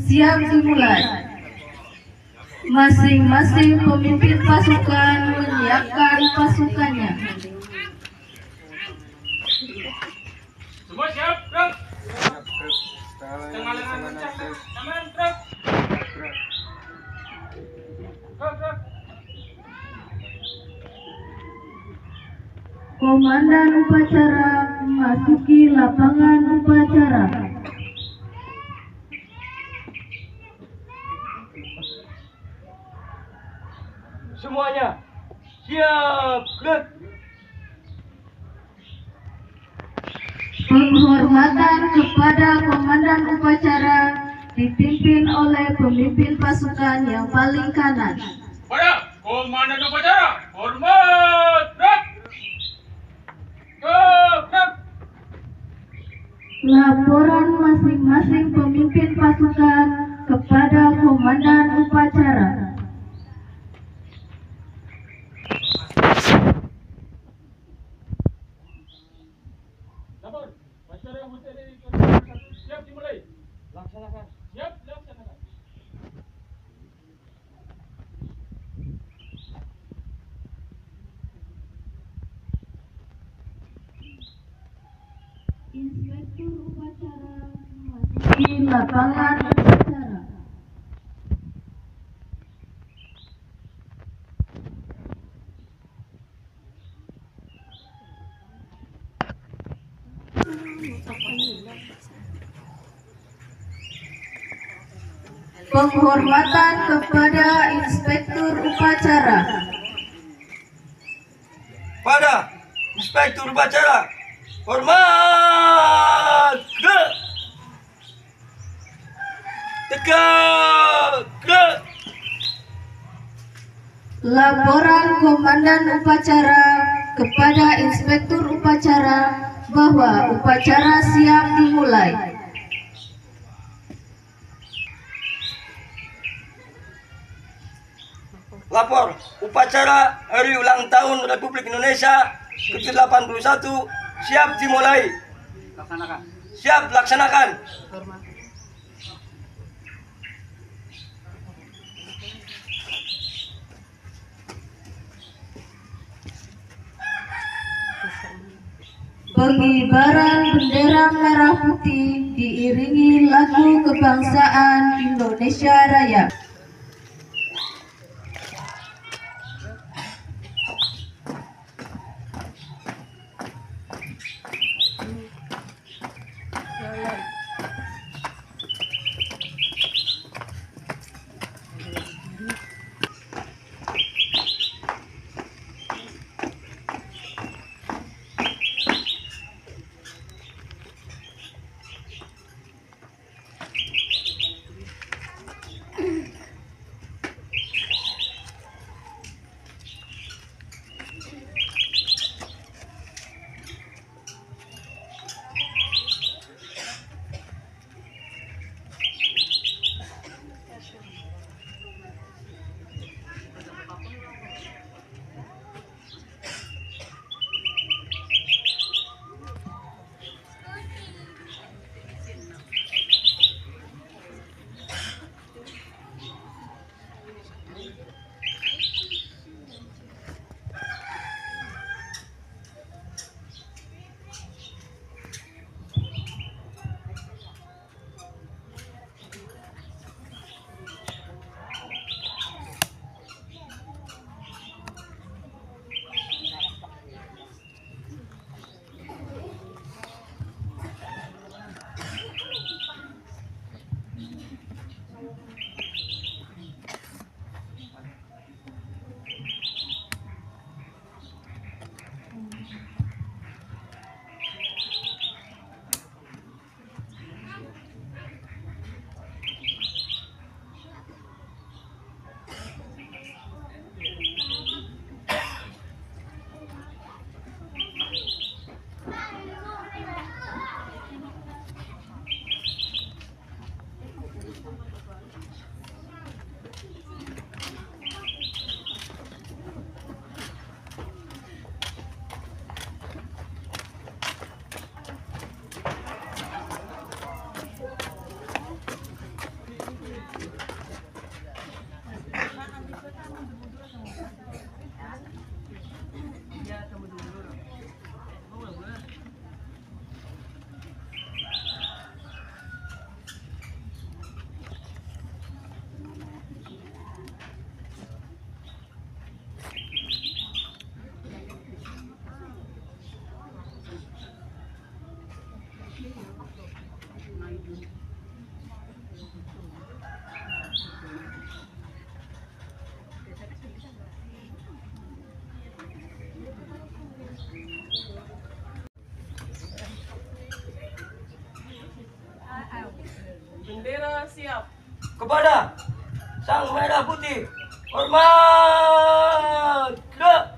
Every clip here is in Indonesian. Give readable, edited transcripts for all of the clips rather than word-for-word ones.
siap dimulai. Masing-masing pemimpin pasukan menyiapkan pasukannya. Semua siap, gerak. Tengah lengan kencang, tangan gerak. Gerak. Komandan upacara memasuki lapangan upacara. Semuanya siap, gerak. Penghormatan kepada komandan upacara dipimpin oleh pemimpin pasukan yang paling kanan. Pada komandan upacara, hormat, gerak. Gerak. Laporan masing-masing pemimpin pasukan kepada komandan upacara. Lapor, upacara materi siap dimulai. Laksanakan. Siap, laksanakan. Inspektur upacara memasuki lapangan upacara. Penghormatan kepada inspektur upacara. Pada inspektur upacara, hormat, gerak. Tegak, gerak. Laporan komandan upacara kepada inspektur upacara bahwa upacara siap dimulai. Lapor, upacara Hari Ulang Tahun Republik Indonesia ke-81 siap dimulai. Laksanakan. Siap laksanakan. Pengibaran bendera merah putih diiringi lagu kebangsaan Indonesia Raya. Kepada Sang Merah Putih, hormat. Gerak.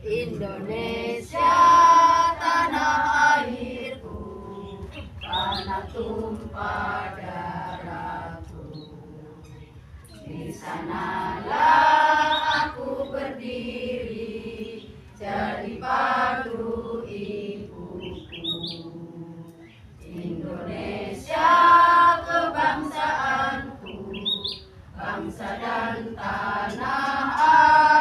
Indonesia tanah airku, tanah tumpah darahku. Di sanalah aku berdiri, jadi padu ibuku. Indonesia kebangsaanku, bangsa dan tanah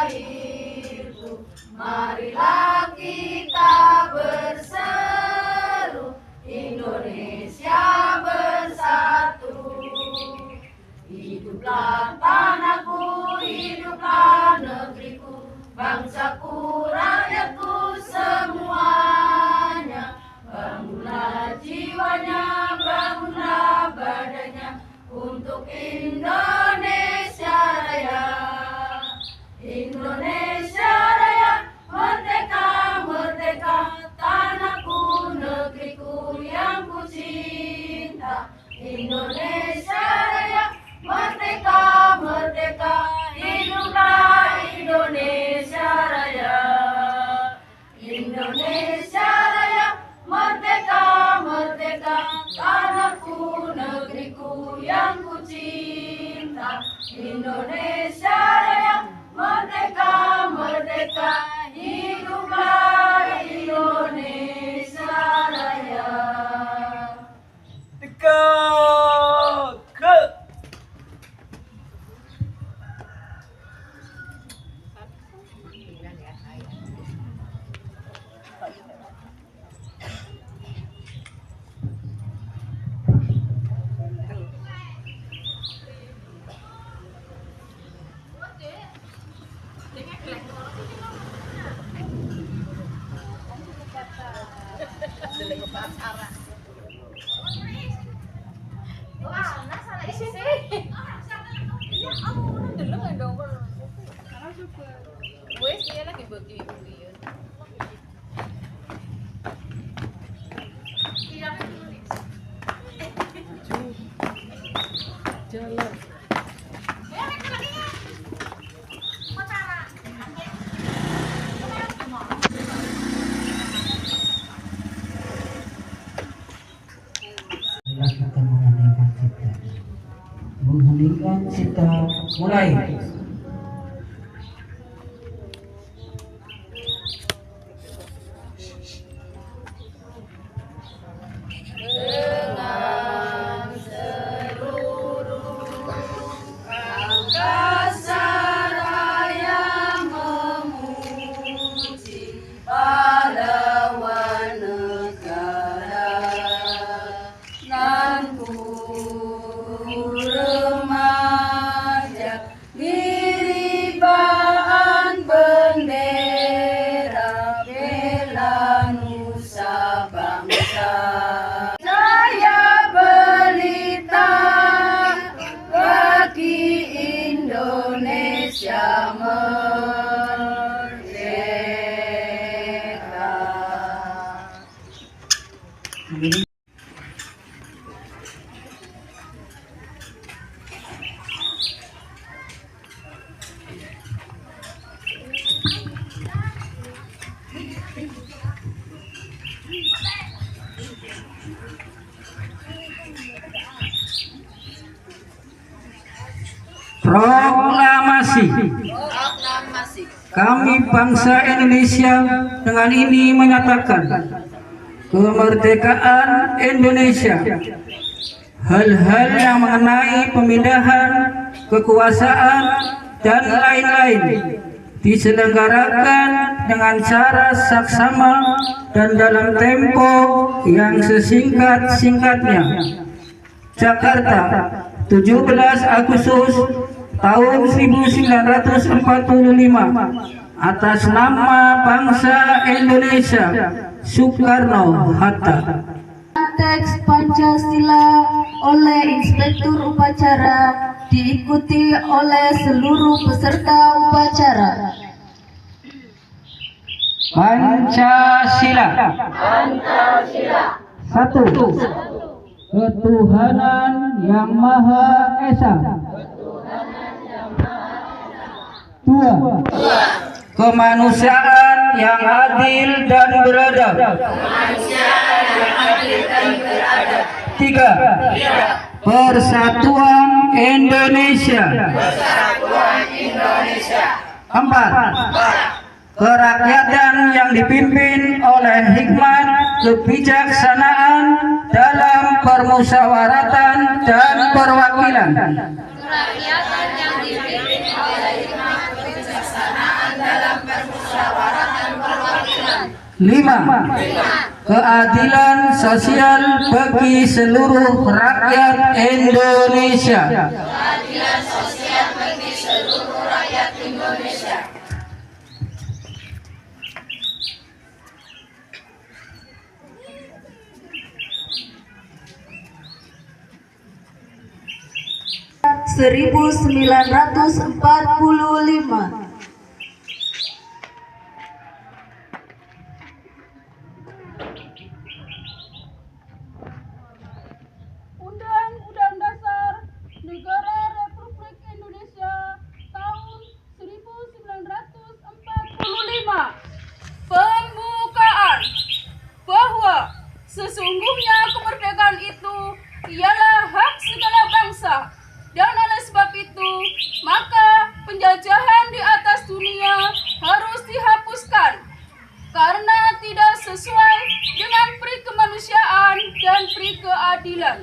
airku. Marilah kita berseru, Indonesia bersatu. Hiduplah tanahku, hiduplah negeriku, bangsaku, rakyatku semuanya. Bangunlah jiwanya, bangunlah badannya untuk Indonesia Raya. Indonesia Raya, merdeka, merdeka, tanahku, negeriku yang ku cinta. Indonesia Raya, merdeka, merdeka, hiduplah Indonesia Raya. Indonesia Raya, merdeka, merdeka, tanahku, negeriku yang ku cinta. Indonesia Raya, merdeka, merdeka, hiduplah Indonesia Raya. Tegak. Gerak. Kita menghentikan cipta. Menghentikan cipta. Mulai. Dengan seluruh angkasa raya memuji pahlawan negara. Nan ku remaja ngiribaan bendera bela nusa bangsa. Saya belita bagi Indonesia merdeka. Proklamasi. Kami bangsa Indonesia dengan ini menyatakan kemerdekaan Indonesia. Hal-hal yang mengenai pemindahan kekuasaan dan lain-lain diselenggarakan dengan cara saksama dan dalam tempo yang sesingkat-singkatnya. Jakarta, 17 Agustus tahun 1945, atas nama bangsa Indonesia, Soekarno-Hatta. Teks Pancasila oleh Inspektur Upacara diikuti oleh seluruh peserta upacara. Pancasila. Satu, ketuhanan yang Maha Esa. Dua, kemanusiaan yang adil dan beradab. Tiga, persatuan Indonesia. Empat, kerakyatan yang dipimpin oleh hikmat kebijaksanaan dalam permusyawaratan dan perwakilan. Lima, keadilan sosial bagi seluruh rakyat Indonesia. Seribu 1945. Undang-Undang Dasar Negara Republik Indonesia tahun 1945. Pembukaan bahwa sesungguhnya kemerdekaan itu ialah hak segala bangsa, dan oleh sebab itu maka penjajahan di atas dunia harus dihapuskan karena tidak sesuai dengan peri kemanusiaan dan peri keadilan.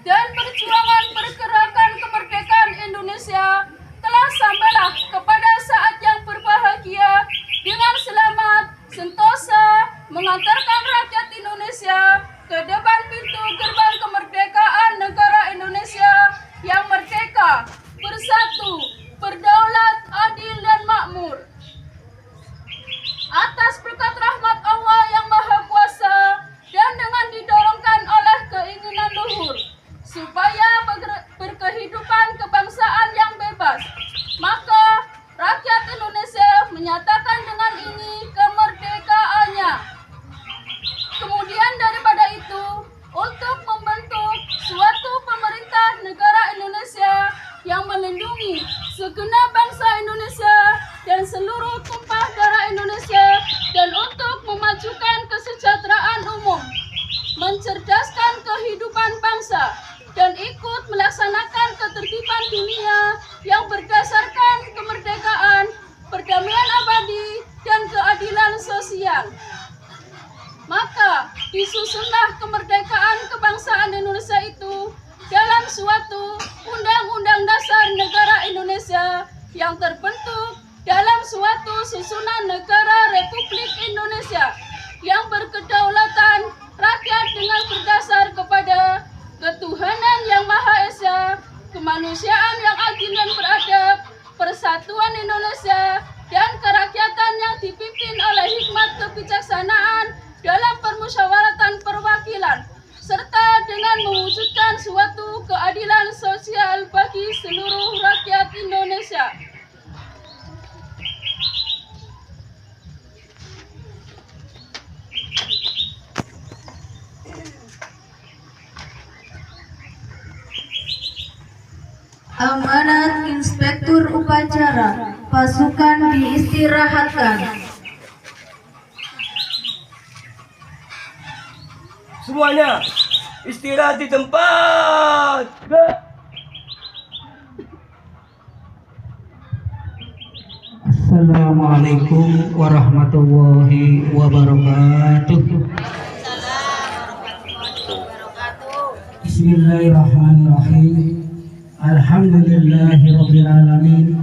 Dan perjuangan pergerakan kemerdekaan Indonesia telah sampailah kepada saat yang berbahagia dengan selamat sentosa mengantarkan rakyat Indonesia ke depan pintu gerbang kemerdekaan negara Indonesia yang merdeka, bersatu, berdaulat, adil dan makmur. Atas berkat rahmat Allah yang Maha Kuasa dan dengan didorongkan oleh keinginan luhur supaya berkehidupan kebangsaan yang bebas, maka rakyat Indonesia menyatakan dengan ini kemerdekaannya. Kemudian daripada itu, untuk membentuk suatu pemerintah negara Indonesia yang melindungi segenap bangsa Indonesia dan seluruh tumpah darah Indonesia, dan untuk memajukan kesejahteraan umum, mencerdaskan kehidupan bangsa, dan ikut melaksanakan ketertiban dunia yang berdasarkan kemerdekaan, perdamaian abadi, dan keadilan sosial. Maka disusunlah kemerdekaan kebangsaan Indonesia itu dalam suatu Undang-Undang Dasar Negara Indonesia yang terbentuk dalam suatu susunan negara Republik Indonesia yang berkedaulatan rakyat dengan berdasar kepada ketuhanan yang Maha Esa, kemanusiaan yang adil dan beradab, persatuan Indonesia, dan kerakyatan yang dipimpin oleh hikmat kebijaksanaan dalam permusyawaratan perwakilan, serta dengan mewujudkan suatu keadilan sosial bagi seluruh rakyat Indonesia. Amanat Inspektur Upacara, pasukan diistirahatkan. Semuanya istirahat di tempat. Assalamualaikum warahmatullahi wabarakatuh. Bismillahirrahmanirrahim. Alhamdulillahirabbil alamin.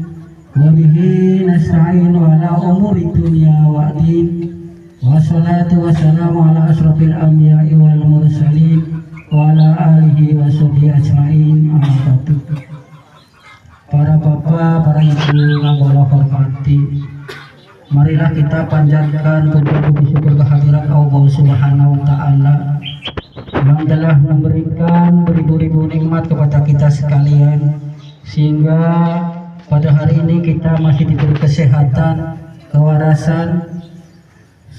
Wa bihi nasta'inu ala umuri dunya wa din. Wassalatu wassalamu ala asrofil anbiya'i wal mursalin wa ala alihi wa sahbihi ajma'in. Amma ba'du. Para bapak, para ibu yang Allah hormati, marilah kita panjatkan puji syukur kehadirat Allah Subhanahu wa taala yang telah memberikan beribu-ribu nikmat kepada kita sekalian, sehingga pada hari ini kita masih diberi kesehatan, kewarasan,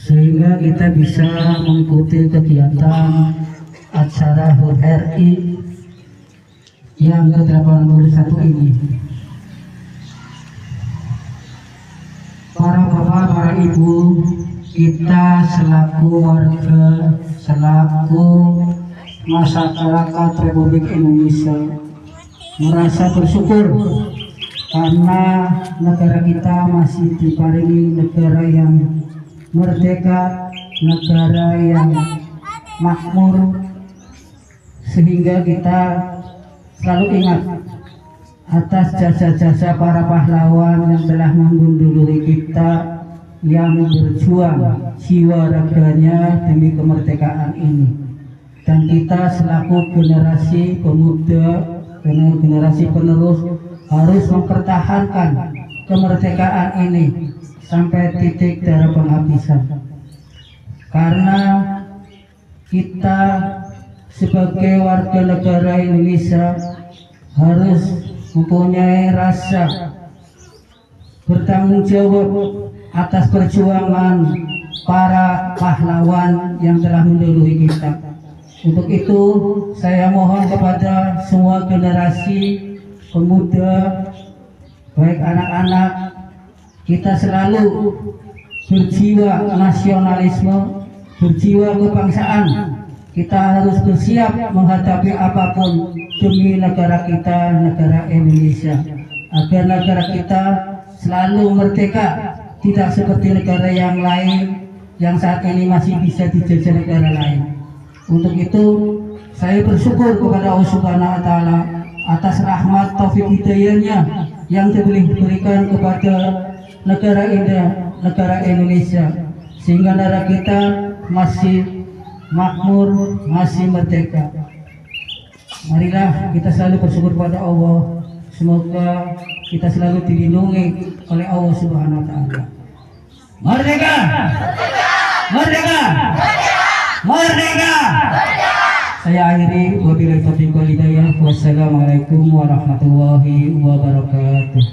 sehingga kita bisa mengikuti kegiatan acara HUT RI yang ke-81 ini. Para bapak, para ibu, kita selaku warga, selaku masyarakat Republik Indonesia merasa bersyukur karena negara kita masih diparingi negara yang merdeka, negara yang makmur, sehingga kita selalu ingat atas jasa-jasa para pahlawan yang telah mendahului kita, yang berjuang jiwa raganya demi kemerdekaan ini. Dan kita selaku generasi pemuda, generasi penerus harus mempertahankan kemerdekaan ini sampai titik darah penghabisan. Karena kita sebagai warga negara Indonesia harus mempunyai rasa bertanggung jawab atas perjuangan para pahlawan yang telah mendahului kita. Untuk itu saya mohon kepada semua generasi pemuda, baik anak-anak, kita selalu berjiwa nasionalisme, berjiwa kebangsaan. Kita harus bersiap menghadapi apapun demi negara kita, negara Indonesia, agar negara kita selalu merdeka, tidak seperti negara yang lain yang saat ini masih bisa dijajah negara lain. Untuk itu saya bersyukur kepada Allah Subhanahu wa Ta'ala atas rahmat taufik hidayahnya yang diberikan kepada negara Indonesia, sehingga negara kita masih makmur, masih merdeka. Marilah kita selalu bersyukur pada Allah. Semoga kita selalu dilindungi oleh Allah Subhanahu wa Ta'ala. Merdeka! Merdeka! Merdeka! Saya akhiri, wabillahi taufiq wal hidayah. Wassalamualaikum warahmatullahi wabarakatuh.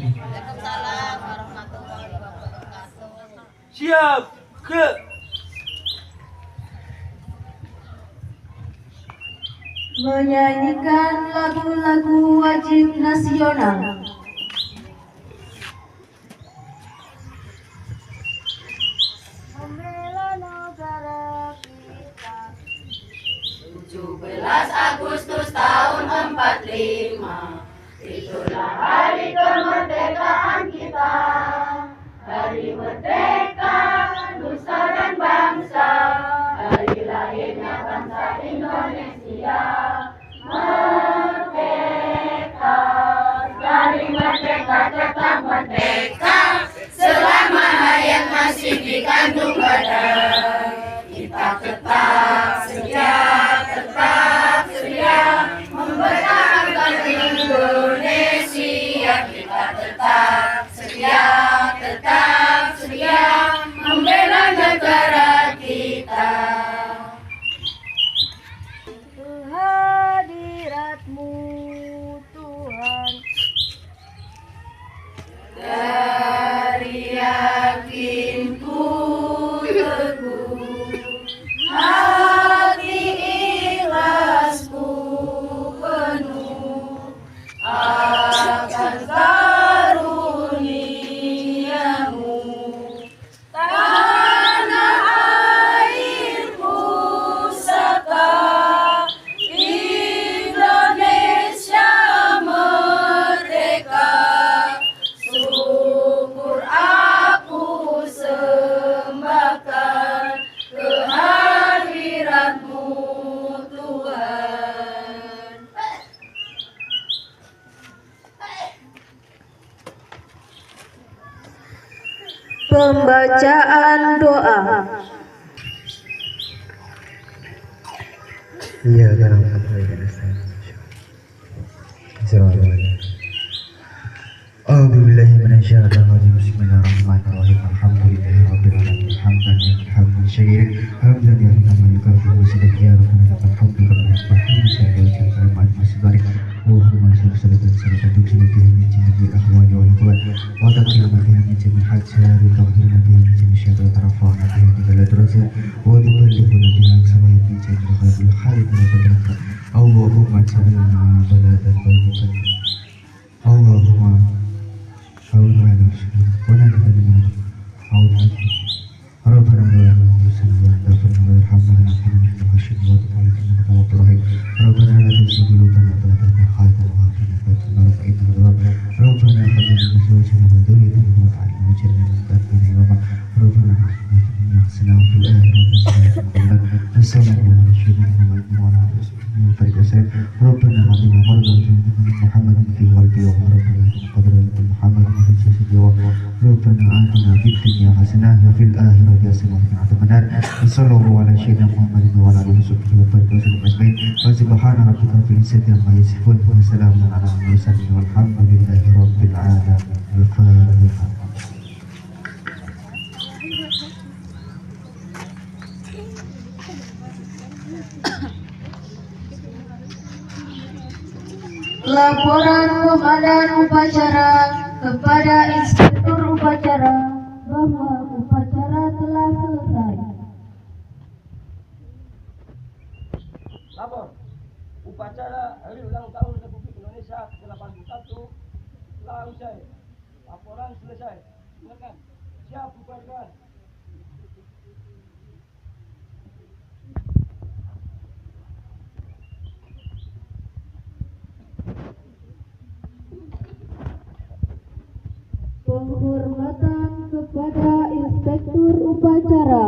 Siap, ke. Menyanyikan lagu-lagu wajib nasional. Membela negara kita. 17 Agustus tahun 45, itulah hari kemerdekaan kita. Hari merdeka, nusa dan bangsa, hari lahirnya bangsa Indonesia. Merdeka, dari merdeka tetap merdeka, selama hayat masih dikandung badan. Kita tetap setia, mempertahankan Indonesia. Kita tetap setia, membela negara kita. Kehadiratmu Tuhan, Dari yakinku teguh, hati ikhlasku penuh akan karuniamu. Tanah airku saka, Indonesia merdeka. Syukur aku sembahkan kehadiratmu Tuhan. pembacaan doa. Iya, dalam A'udzubillahi minasyaitonir rajim. Bismillahirrahmanirrahim. Alhamdulillahirabbil alamin. Hamdan hamdan syakir. Hamdan ya Rahman karim wa sallallahu alaihi wa sallam. Allahumma shalli ala sayyidina Muhammad ahwali wal ahwal wa taqina bihi min jami'il hajat wa tahhirna bihi min jami'il syaitan tarafana bihi الخير الخالد والبركة اللهم اجعلنا بلدا طيبا اللهم حولنا على رسولك ولا تهدنا حولنا ربنا لا تنسنا واغفر لنا وارحمنا ونحن من خشيتك وتعالى انك تواب رحيم ربنا لا تزغ قلوبنا بعد إذ هديتنا وهب لنا من لدنك ربنا هب لنا من ازواجنا وذريتنا قرة اعين واجعلنا للمتقين اماما ربنا آتنا في الدنيا حسنة وفي الآخرة حسنة وقنا عذاب النار صلى الله عليه وسلم وعلى آله وصحبه وسلم ربنا عظيم مرضى محمد في قلبي وربنا قدر محمد في جسدي ربنا آتنا في الدنيا حسنة وفي الآخرة حسنة وقنا عذاب النار صلى الله على سيدنا محمد وعلى آله وصحبه وسلم أجمعين وسبحان ربك رب العزة عما يصفون وسلام على المرسلين والحمد لله رب العالمين الفاتحة. Laporan Komandan Upacara kepada Inspektur Upacara bahwa upacara telah selesai. Lapor. Upacara Hari Ulang Tahun Republik Indonesia ke-81 telah usai. Laporan selesai. Silakan. Siap bubarkan. Penghormatan kepada Inspektur Upacara.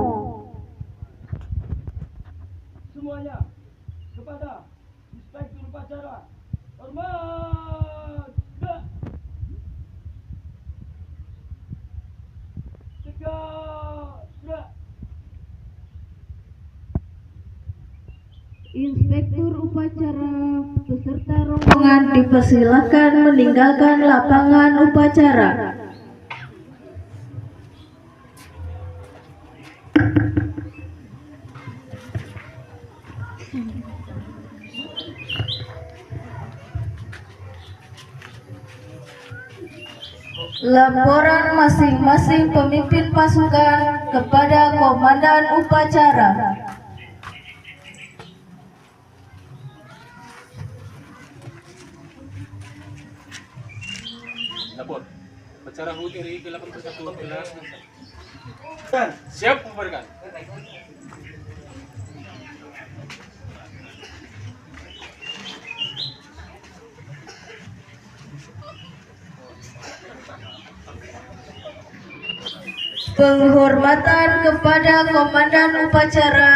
Semuanya kepada Inspektur Upacara. Hormat. Gerak. Tegak. Gerak. Inspektur Upacara beserta rombongan dipersilakan meninggalkan lapangan upacara. Laporan masing-masing pemimpin pasukan kepada Komandan Upacara. Lapor. Upacara HUT RI ke-81 telah Dan siap bubarkan. Penghormatan kepada Komandan Upacara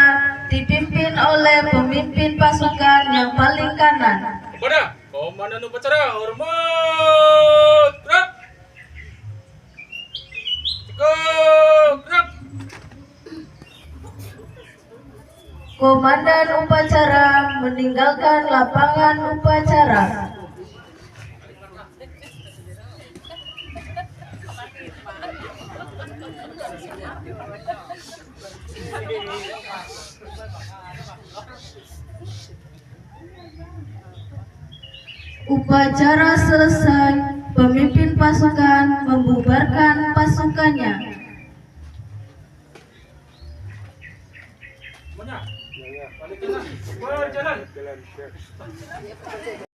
dipimpin oleh pemimpin pasukan yang paling kanan. Kepada Komandan Upacara, hormat. Gerak. Tegak. Gerak. Komandan Upacara meninggalkan lapangan upacara. Upacara selesai, pemimpin pasukan membubarkan pasukannya. Semuanya. Balik jalan. Berjalan.